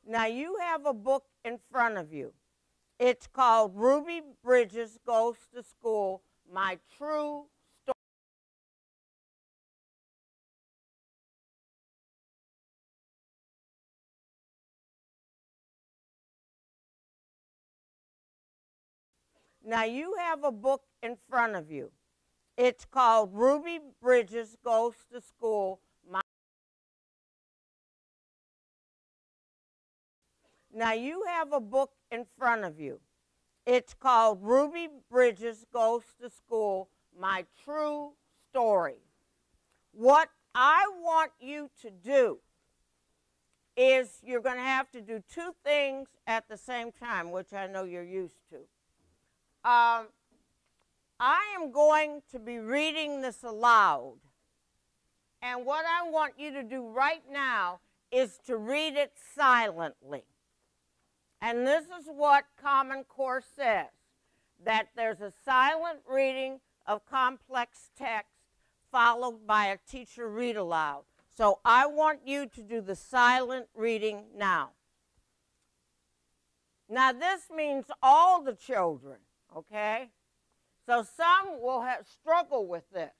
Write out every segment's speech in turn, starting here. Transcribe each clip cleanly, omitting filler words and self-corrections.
Now you have a book in front of you. It's called Ruby Bridges Goes to School, My True Story. Now you have a book in front of you. It's called Ruby Bridges Goes to School. Now you have a book in front of you. It's called Ruby Bridges Goes to School, My True Story. What I want you to do is you're going to have to do two things at the same time, which I know you're used to. I am going to be reading this aloud. And what I want you to do right now is to read it silently. And this is what Common Core says, that there's a silent reading of complex text followed by a teacher read aloud. So I want you to do the silent reading now. Now this means all the children, okay? So some will struggle with this,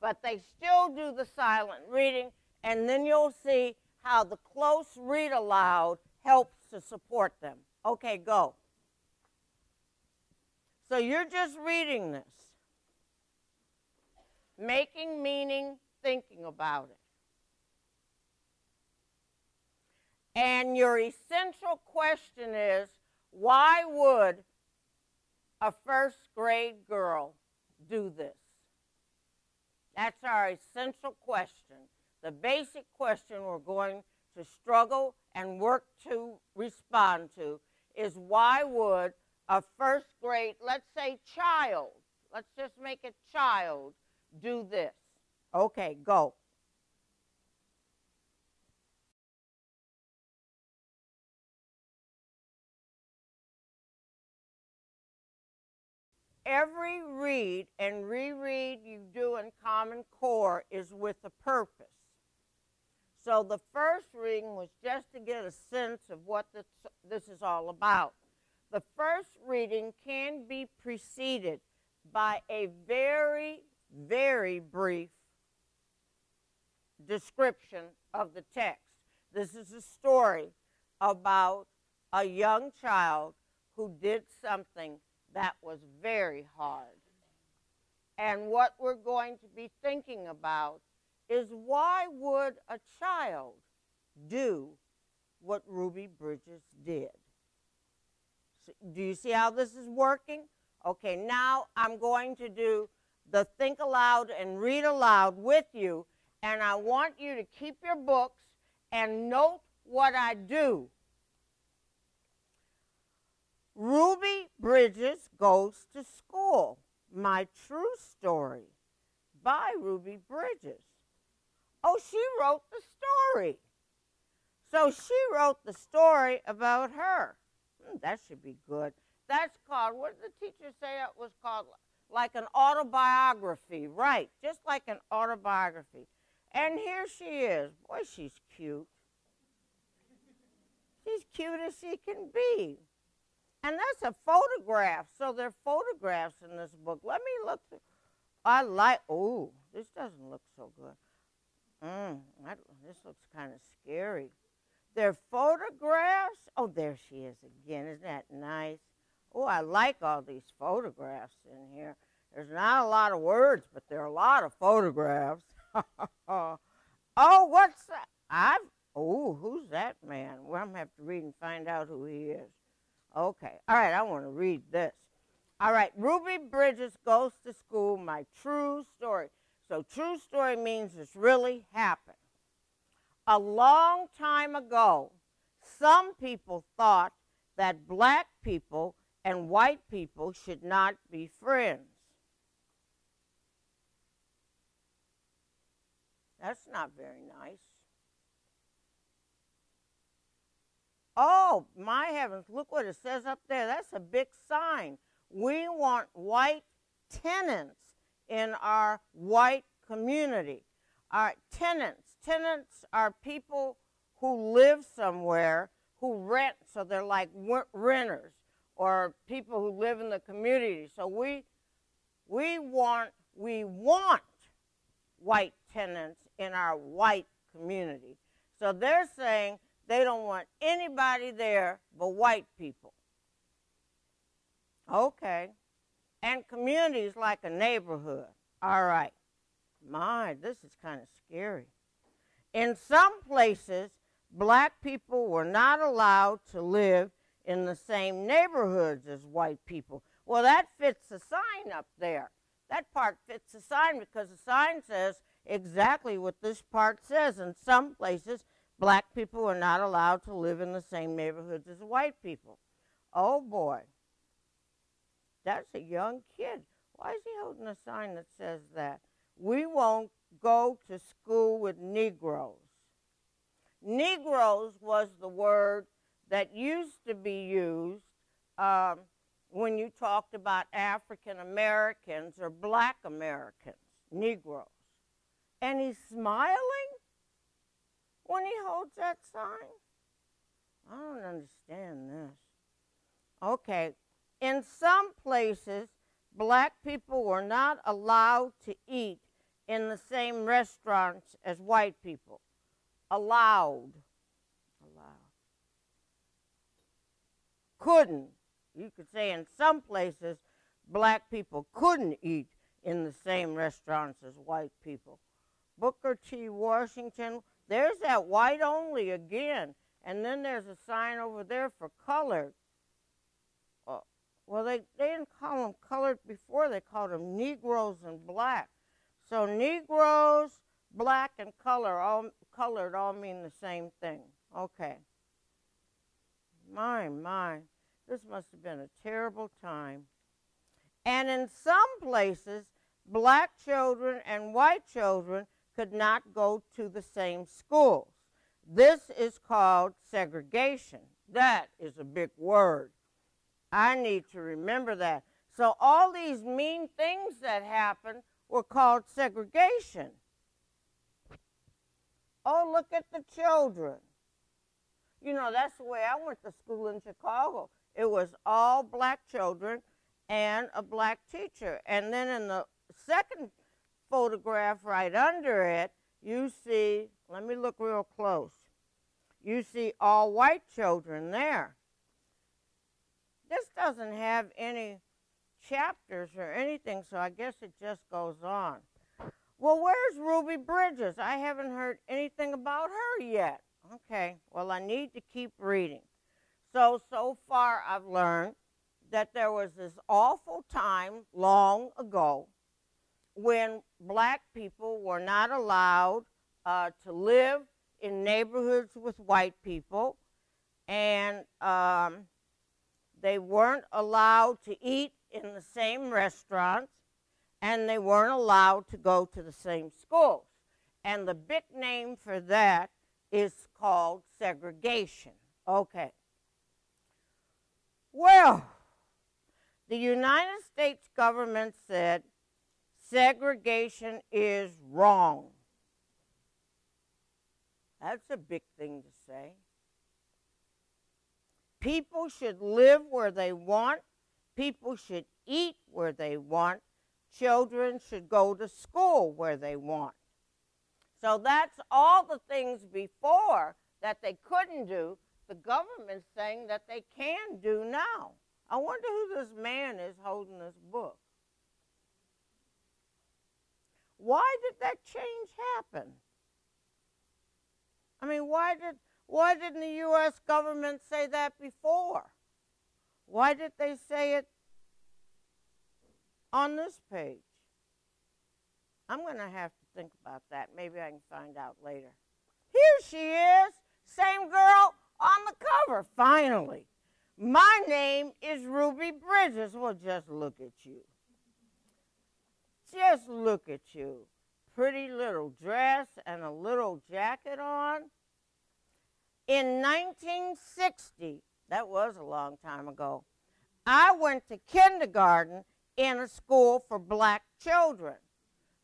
but they still do the silent reading, and then you'll see how the close read aloud helps to support them. Okay, go. So you're just reading this, making meaning, thinking about it. And your essential question is, why would a first grade girl do this? That's our essential question. The basic question we're going to struggle and work to respond to is, why would a first grade, let's say child, let's just make it child, do this? Okay, go. Every read and reread you do in Common Core is with a purpose. So the first reading was just to get a sense of what this is all about. The first reading can be preceded by a very, very brief description of the text. This is a story about a young child who did something that was very hard. And what we're going to be thinking about is, why would a child do what Ruby Bridges did? So, do you see how this is working? Okay, now I'm going to do the think aloud and read aloud with you, and I want you to keep your books and note what I do. Ruby Bridges Goes to School, My True Story, by Ruby Bridges. Oh, she wrote the story. So she wrote the story about her. That should be good. That's called, what did the teacher say it was called? Like an autobiography, right, just like an autobiography. And here she is. Boy, she's cute. She's cute as she can be. And that's a photograph, so there are photographs in this book. Let me look through. I like, oh, this doesn't look so good. This looks kind of scary. There are photographs. Oh, there she is again. Isn't that nice? Oh, I like all these photographs in here. There's not a lot of words, but there are a lot of photographs. Oh, what's that? Oh, who's that man? Well, I'm going to have to read and find out who he is. Okay. All right, I want to read this. All right, Ruby Bridges Goes to School, My True Story. So true story means it's really happened. A long time ago, some people thought that black people and white people should not be friends. That's not very nice. Oh, my heavens, look what it says up there. That's a big sign. We want white tenants in our white community. Our tenants are people who live somewhere who rent, so they're like renters, or people who live in the community. So we want white tenants in our white community. So they're saying they don't want anybody there but white people. Okay. And communities like a neighborhood. All right. My, this is kind of scary. In some places, black people were not allowed to live in the same neighborhoods as white people. Well, that fits the sign up there. That part fits the sign because the sign says exactly what this part says. In some places, black people are not allowed to live in the same neighborhoods as white people. Oh, boy. That's a young kid. Why is he holding a sign that says that? We won't go to school with Negroes. Negroes was the word that used to be used when you talked about African Americans or black Americans, Negroes. And he's smiling when he holds that sign? I don't understand this. Okay, in some places, black people were not allowed to eat in the same restaurants as white people. Allowed. Couldn't. You could say in some places, black people couldn't eat in the same restaurants as white people. Booker T. Washington, there's that white only again. And then there's a sign over there for colored. Well, they didn't call them colored before. They called them Negroes and black. So Negroes, black, and colored all mean the same thing. Okay. My. This must have been a terrible time. And in some places, black children and white children could not go to the same schools. This is called segregation. That is a big word. I need to remember that. So all these mean things that happened were called segregation. Oh, look at the children. You know, that's the way I went to school in Chicago. It was all black children and a black teacher. And then in the second photograph right under it, you see, let me look real close. You see all white children there. This doesn't have any chapters or anything, so I guess it just goes on. Well, where's Ruby Bridges? I haven't heard anything about her yet. Okay, well, I need to keep reading. So far I've learned that there was this awful time long ago when black people were not allowed to live in neighborhoods with white people, and they weren't allowed to eat in the same restaurants, and they weren't allowed to go to the same schools. And the big name for that is called segregation. Okay. Well, the United States government said segregation is wrong. That's a big thing to say. People should live where they want. People should eat where they want. Children should go to school where they want. So that's all the things before that they couldn't do, the government's saying that they can do now. I wonder who this man is holding this book. Why did that change happen? I mean, why didn't the U.S. government say that before? Why did they say it on this page? I'm going to have to think about that. Maybe I can find out later. Here she is, same girl on the cover, finally. My name is Ruby Bridges. Well, just look at you. Just look at you. Pretty little dress and a little jacket on. In 1960, that was a long time ago, I went to kindergarten in a school for black children.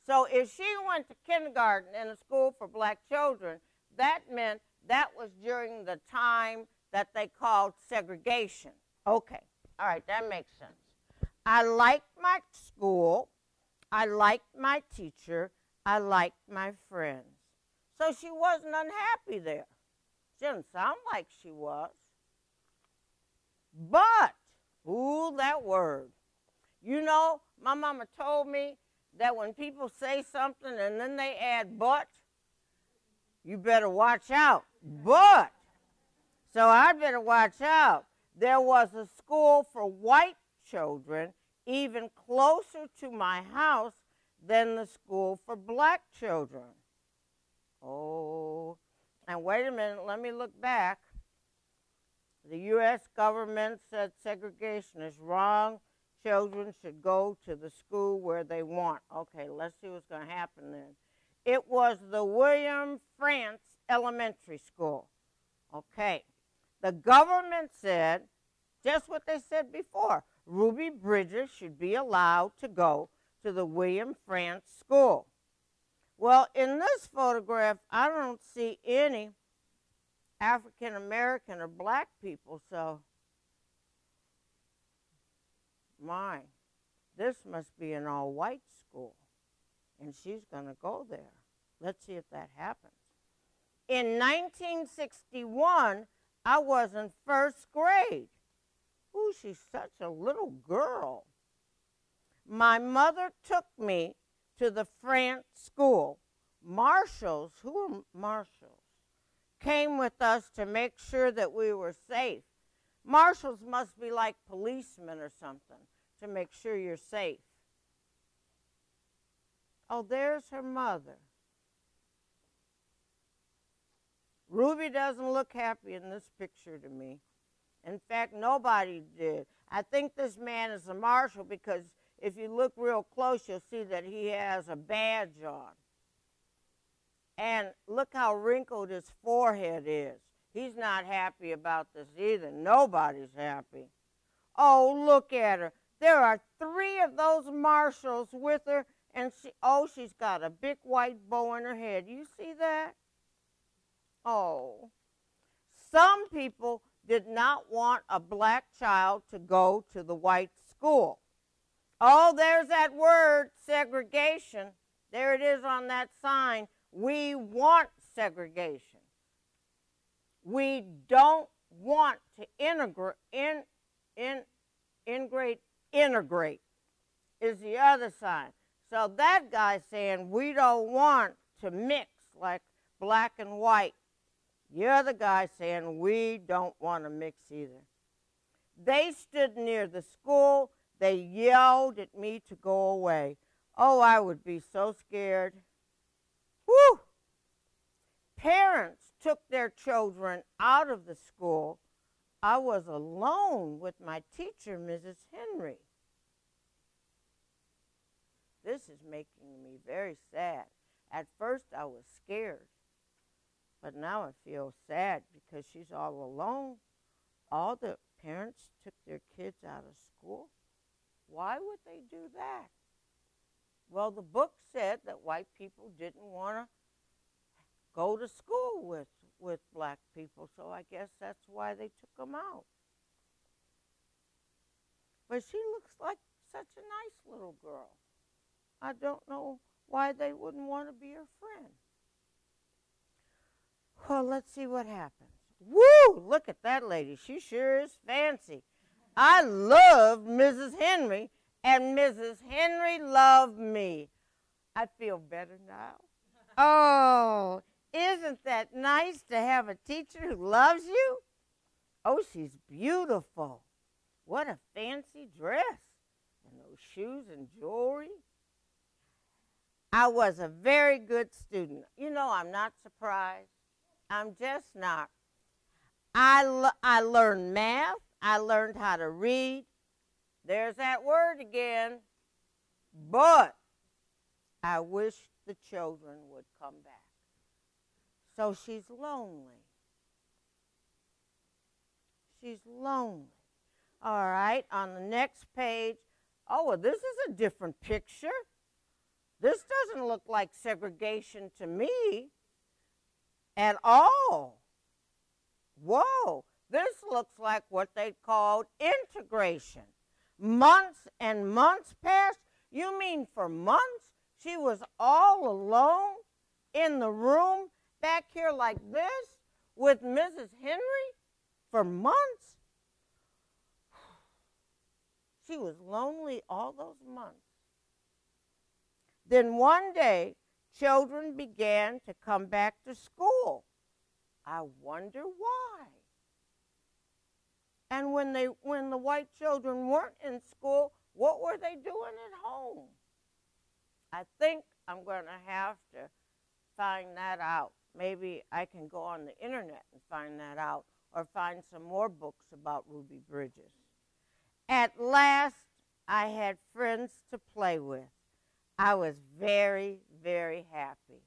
So if she went to kindergarten in a school for black children, that meant that was during the time that they called segregation. Okay, all right, that makes sense. I liked my school. I liked my teacher. I liked my friends. So she wasn't unhappy there. She didn't sound like she was. But, ooh, that word. You know, my mama told me that when people say something and then they add but, you better watch out. But, so I better watch out. There was a school for white children even closer to my house than the school for black children. Oh, and wait a minute, let me look back. The U.S. government said segregation is wrong. Children should go to the school where they want. Okay, let's see what's going to happen then. It was the William France Elementary School. Okay, the government said just what they said before. Ruby Bridges should be allowed to go to the William France School. Well, in this photograph, I don't see any African American or black people, so this must be an all-white school, and she's going to go there. Let's see if that happens. In 1961, I was in first grade. Ooh, she's such a little girl. My mother took me to the France school. Marshals, who are marshals, came with us to make sure that we were safe. Marshals must be like policemen or something to make sure you're safe. Oh, there's her mother. Ruby doesn't look happy in this picture to me. In fact, nobody did. I think this man is a marshal because if you look real close, you'll see that he has a badge on. And look how wrinkled his forehead is. He's not happy about this either. Nobody's happy. Oh, look at her. There are 3 of those marshals with her, and she's got a big white bow in her head. You see that? Oh. Some people did not want a black child to go to the white school. Oh, there's that word, segregation. There it is on that sign. We want segregation. We don't want to integrate is the other sign. So that guy's saying we don't want to mix like black and white. The other guy's saying we don't want to mix either. They stood near the school. They yelled at me to go away. Oh, I would be so scared. Whew! Parents took their children out of the school. I was alone with my teacher, Mrs. Henry. This is making me very sad. At first, I was scared. But now I feel sad because she's all alone. All the parents took their kids out of school. Why would they do that? Well, the book said that white people didn't want to go to school with black people, so I guess that's why they took them out. But she looks like such a nice little girl. I don't know why they wouldn't want to be her friend. Well, let's see what happens. Woo! Look at that lady. She sure is fancy. I love Mrs. Henry, and Mrs. Henry loved me. I feel better now. Oh, isn't that nice to have a teacher who loves you? Oh, she's beautiful. What a fancy dress. And those shoes and jewelry. I was a very good student. You know, I'm not surprised. I'm just not. I learned math. I learned how to read. There's that word again. But I wish the children would come back. So she's lonely. She's lonely. All right, on the next page. Oh, well, this is a different picture. This doesn't look like segregation to me at all. Whoa, this looks like what they called integration. Months and months passed. You mean for months she was all alone in the room back here like this with Mrs. Henry for months? She was lonely all those months. Then one day, children began to come back to school. I wonder why. And when the white children weren't in school, what were they doing at home? I think I'm going to have to find that out. Maybe I can go on the internet and find that out, or find some more books about Ruby Bridges. At last, I had friends to play with. I was very, very happy.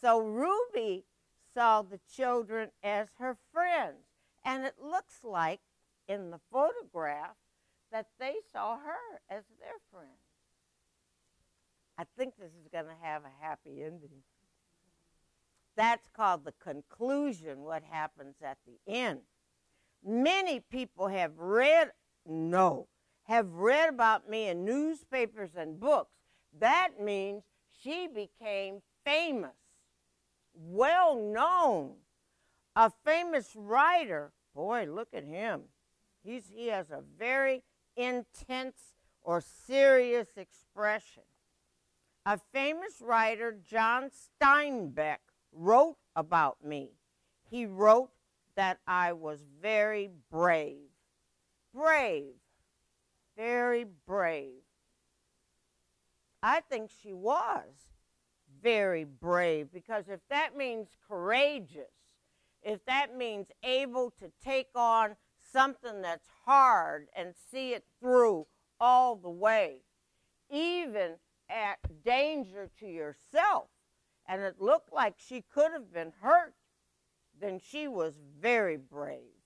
So Ruby saw the children as her friends, and it looks like in the photograph that they saw her as their friend. I think this is going to have a happy ending. That's called the conclusion, what happens at the end. Many people have read about me in newspapers and books. That means she became famous, well known, a famous writer. Boy, look at him. He has a very intense or serious expression. A famous writer, John Steinbeck, wrote about me. He wrote that I was very brave. Brave. Very brave. I think she was very brave, because if that means courageous, if that means able to take on something that's hard and see it through all the way, even at danger to yourself, and it looked like she could have been hurt, then she was very brave.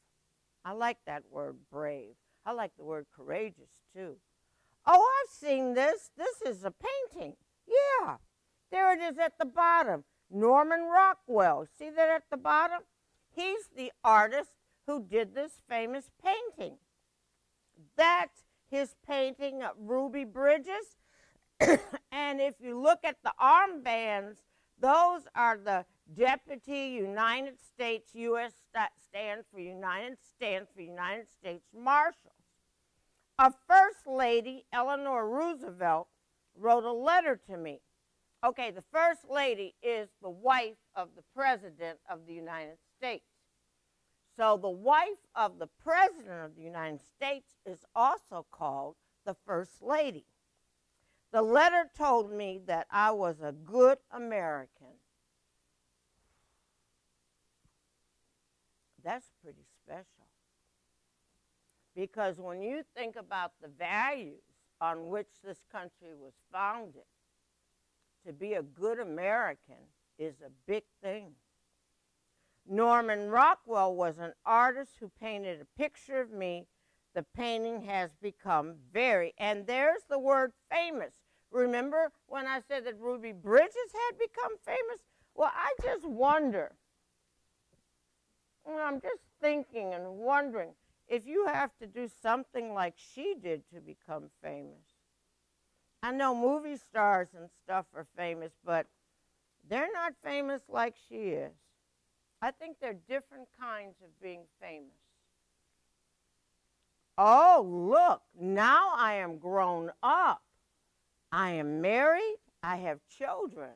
I like that word, brave. I like the word courageous, too. Oh, I've seen this. This is a painting. Yeah, there it is at the bottom. Norman Rockwell. See that at the bottom? He's the artist who did this famous painting. That's his painting of Ruby Bridges. And if you look at the armbands, those are the Deputy United States, U.S. stands for United States Marshals. A First Lady, Eleanor Roosevelt, wrote a letter to me. Okay, the First Lady is the wife of the President of the United States. So the wife of the President of the United States is also called the First Lady. The letter told me that I was a good American. That's pretty special. Because when you think about the values on which this country was founded, to be a good American is a big thing. Norman Rockwell was an artist who painted a picture of me. The painting has become and there's the word famous. Remember when I said that Ruby Bridges had become famous? Well, I just wonder. I'm just thinking and wondering if you have to do something like she did to become famous. I know movie stars and stuff are famous, but they're not famous like she is. I think there are different kinds of being famous. Oh, look, now I am grown up. I am married. I have children.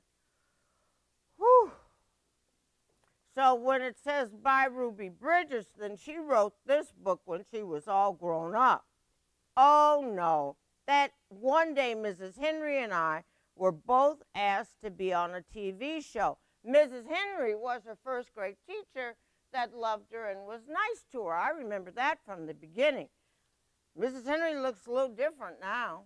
Whew. So when it says by Ruby Bridges, then she wrote this book when she was all grown up. Oh, no. That one day Mrs. Henry and I were both asked to be on a TV show. Mrs. Henry was her first grade teacher that loved her and was nice to her. I remember that from the beginning. Mrs. Henry looks a little different now.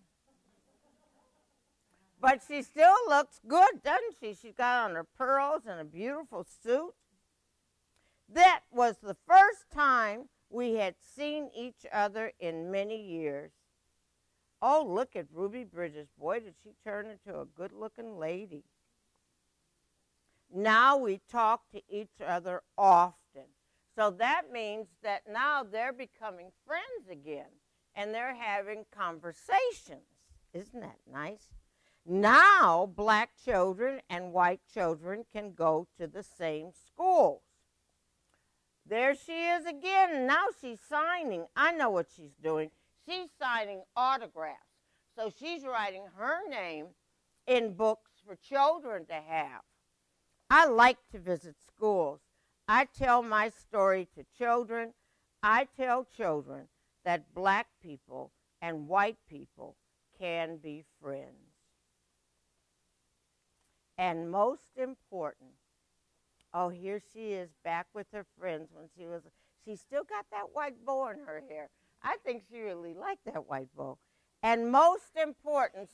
But she still looks good, doesn't she? She's got on her pearls and a beautiful suit. That was the first time we had seen each other in many years. Oh, look at Ruby Bridges. Boy, did she turn into a good-looking lady. Now we talk to each other often. So that means that now they're becoming friends again, and they're having conversations. Isn't that nice? Now black children and white children can go to the same schools. There she is again. Now she's signing. I know what she's doing. She's signing autographs. So she's writing her name in books for children to have. I like to visit schools. I tell my story to children. I tell children that black people and white people can be friends. And most important, oh, here she is back with her friends when she still got that white bow in her hair. I think she really liked that white bow. And most important,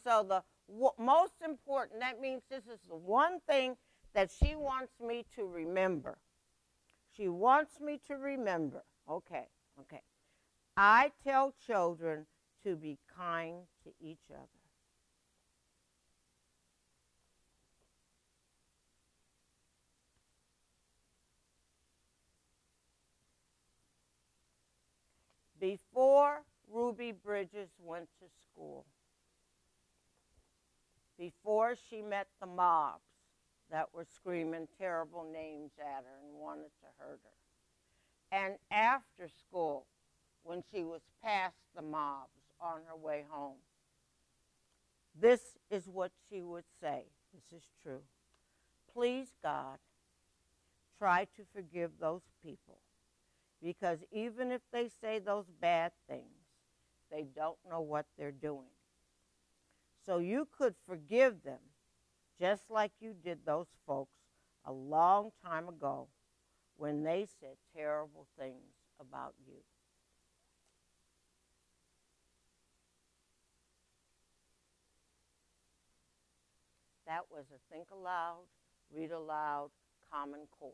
most important, that means this is the one thing that she wants me to remember. She wants me to remember. Okay. I tell children to be kind to each other. Before Ruby Bridges went to school, before she met the mobs that were screaming terrible names at her and wanted to hurt her, and after school, when she was past the mobs on her way home, this is what she would say. This is true. Please, God, try to forgive those people, because even if they say those bad things, they don't know what they're doing. So you could forgive them just like you did those folks a long time ago when they said terrible things about you. That was a Think Aloud, Read Aloud Common Core.